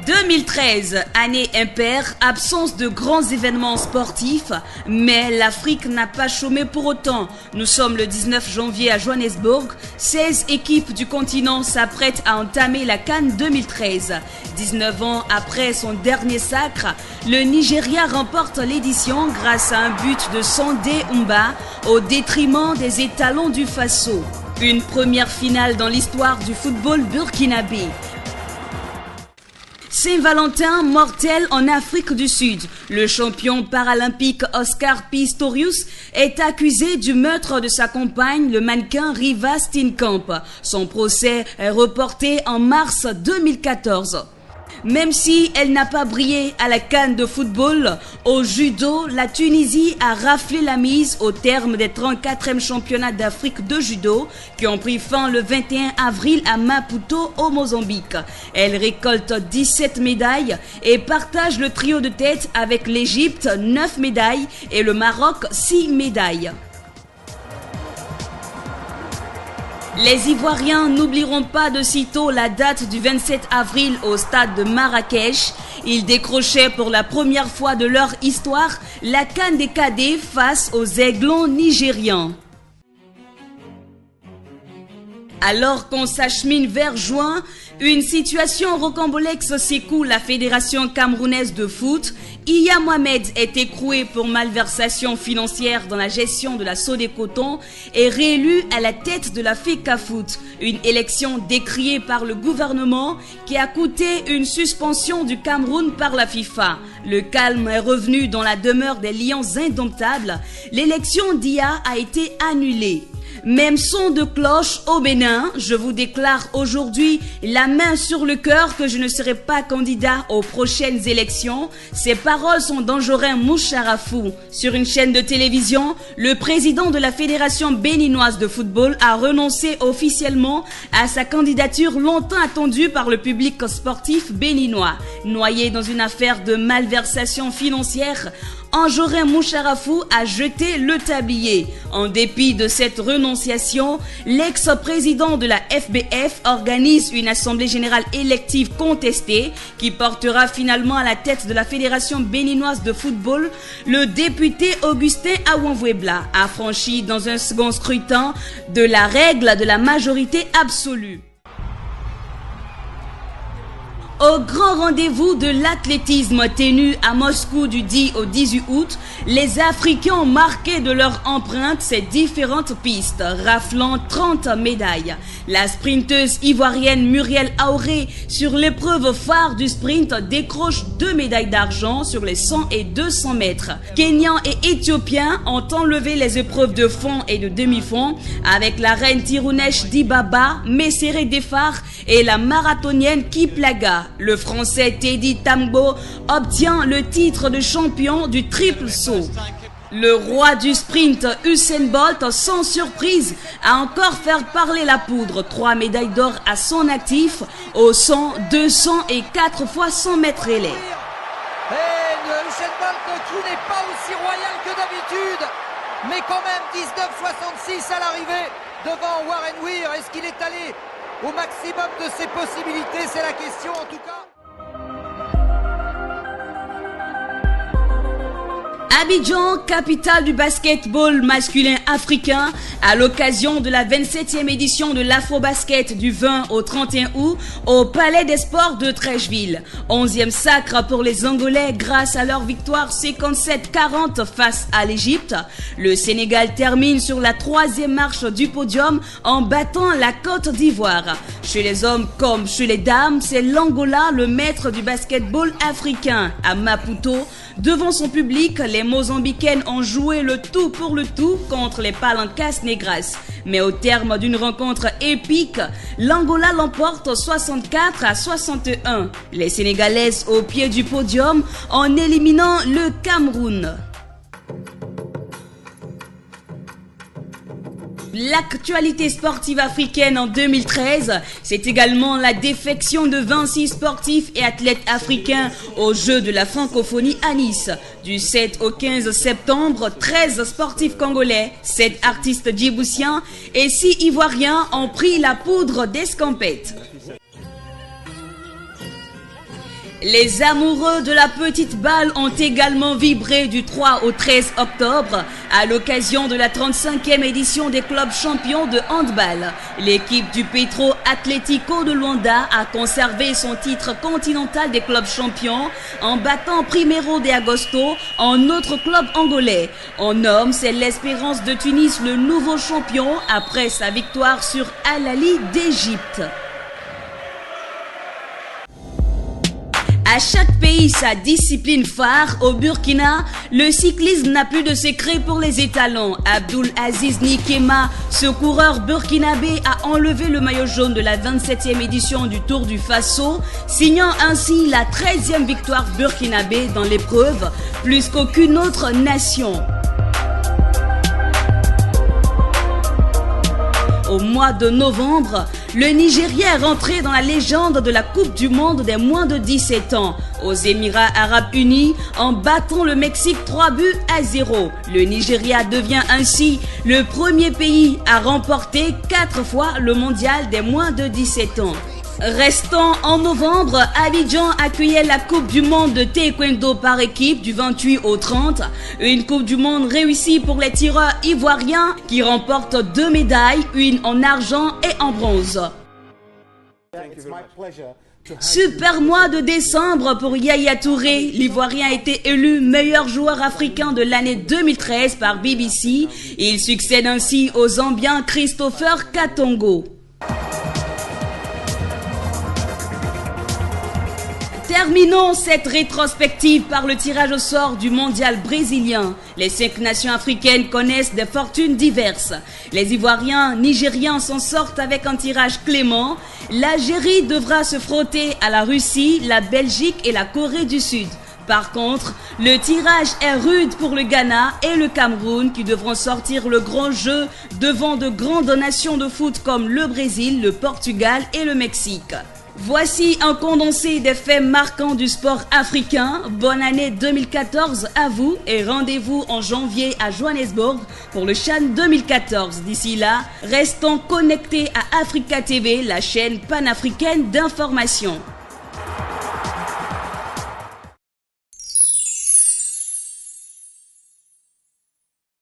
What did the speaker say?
2013, année impaire, absence de grands événements sportifs, mais l'Afrique n'a pas chômé pour autant. Nous sommes le 19 janvier à Johannesburg. 16 équipes du continent s'apprêtent à entamer la CAN 2013. 19 ans après son dernier sacre, le Nigeria remporte l'édition grâce à un but de Sandé Umba au détriment des étalons du Faso. Une première finale dans l'histoire du football burkinabé. Saint-Valentin mortel en Afrique du Sud. Le champion paralympique Oscar Pistorius est accusé du meurtre de sa compagne, le mannequin Riva Steenkamp. Son procès est reporté en mars 2014. Même si elle n'a pas brillé à la CAN de football, au judo, la Tunisie a raflé la mise au terme des 34e championnats d'Afrique de judo qui ont pris fin le 21 avril à Maputo au Mozambique. Elle récolte 17 médailles et partage le trio de tête avec l'Égypte, 9 médailles, et le Maroc, 6 médailles. Les Ivoiriens n'oublieront pas de sitôt la date du 27 avril au stade de Marrakech. Ils décrochaient pour la première fois de leur histoire la CAN des cadets face aux Aiglons nigérians. Alors qu'on s'achemine vers juin, une situation rocambolesque secoue la Fédération camerounaise de foot. Iya Mohamed est écroué pour malversation financière dans la gestion de la Sodécoton et réélu à la tête de la FECAFOOT, une élection décriée par le gouvernement qui a coûté une suspension du Cameroun par la FIFA. Le calme est revenu dans la demeure des Lions indomptables. L'élection d'Iya a été annulée. Même son de cloche au Bénin, je vous déclare aujourd'hui la main sur le cœur que je ne serai pas candidat aux prochaines élections. Ces paroles sont d'Anjorin Moucharafou. Sur une chaîne de télévision, le président de la Fédération béninoise de football a renoncé officiellement à sa candidature longtemps attendue par le public sportif béninois. Noyé dans une affaire de malversation financière, Anjorin Moucharafou a jeté le tablier. En dépit de cette renonciation, l'ex-président de la FBF organise une assemblée générale élective contestée qui portera finalement à la tête de la Fédération béninoise de football le député Augustin Awanvouebla, affranchi dans un second scrutin de la règle de la majorité absolue. Au grand rendez-vous de l'athlétisme tenu à Moscou du 10 au 18 août, les Africains ont marqué de leur empreinte ces différentes pistes, raflant 30 médailles. La sprinteuse ivoirienne Muriel Auré, sur l'épreuve phare du sprint, décroche 2 médailles d'argent sur les 100 et 200 mètres. Kenyans et Éthiopiens ont enlevé les épreuves de fond et de demi-fond avec la reine Tirunesh Dibaba, Messere Defar et la marathonienne Kiplaga. Le français Teddy Tambo obtient le titre de champion du triple saut. Le roi du sprint, Usain Bolt, sans surprise, a encore fait parler la poudre. 3 médailles d'or à son actif au 100, 200 et 4 fois 100 mètres relais. Usain Bolt qui n'est pas aussi royal que d'habitude, mais quand même 19,66 à l'arrivée devant Warren Weir. Est-ce qu'il est allé au maximum de ses possibilités? C'est la question en tout cas. Abidjan, capitale du basketball masculin africain, à l'occasion de la 27e édition de l'Afro-Basket du 20 au 31 août au Palais des Sports de Treichville. 11e sacre pour les Angolais grâce à leur victoire 57-40 face à l'Égypte. Le Sénégal termine sur la 3e marche du podium en battant la Côte d'Ivoire. Chez les hommes comme chez les dames, c'est l'Angola le maître du basketball africain. À Maputo, devant son public, les Mozambicaines ont joué le tout pour le tout contre les Palancas Negras. Mais au terme d'une rencontre épique, l'Angola l'emporte 64-61. Les Sénégalaises au pied du podium en éliminant le Cameroun. L'actualité sportive africaine en 2013, c'est également la défection de 26 sportifs et athlètes africains aux Jeux de la francophonie à Nice. Du 7 au 15 septembre, 13 sportifs congolais, 7 artistes djiboutiens et 6 ivoiriens ont pris la poudre d'escampette. Les amoureux de la petite balle ont également vibré du 3 au 13 octobre à l'occasion de la 35e édition des clubs champions de handball. L'équipe du Petro Atlético de Luanda a conservé son titre continental des clubs champions en battant Primeiro de Agosto, un autre club angolais. En homme, c'est l'Espérance de Tunis le nouveau champion après sa victoire sur Al Ahly d'Égypte. À chaque pays sa discipline phare. Au Burkina, le cyclisme n'a plus de secret pour les étalons. Abdul Aziz Nikema, ce coureur burkinabé, a enlevé le maillot jaune de la 27e édition du Tour du Faso, signant ainsi la 13e victoire burkinabé dans l'épreuve, plus qu'aucune autre nation. Au mois de novembre, le Nigeria est rentré dans la légende de la Coupe du Monde des moins de 17 ans aux Émirats Arabes Unis en battant le Mexique 3-0. Le Nigeria devient ainsi le premier pays à remporter 4 fois le mondial des moins de 17 ans. Restant en novembre, Abidjan accueillait la Coupe du Monde de Taekwondo par équipe du 28 au 30. Une Coupe du Monde réussie pour les tireurs ivoiriens qui remportent 2 médailles, une en argent et en bronze. Super mois de décembre pour Yaya Touré. L'Ivoirien a été élu meilleur joueur africain de l'année 2013 par BBC. Il succède ainsi au Zambien Christopher Katongo. Terminons cette rétrospective par le tirage au sort du mondial brésilien. Les 5 nations africaines connaissent des fortunes diverses. Les Ivoiriens, Nigériens s'en sortent avec un tirage clément. L'Algérie devra se frotter à la Russie, la Belgique et la Corée du Sud. Par contre, le tirage est rude pour le Ghana et le Cameroun qui devront sortir le grand jeu devant de grandes nations de foot comme le Brésil, le Portugal et le Mexique. Voici un condensé des faits marquants du sport africain. Bonne année 2014 à vous et rendez-vous en janvier à Johannesburg pour le CHAN 2014. D'ici là, restons connectés à Africa TV, la chaîne panafricaine d'information.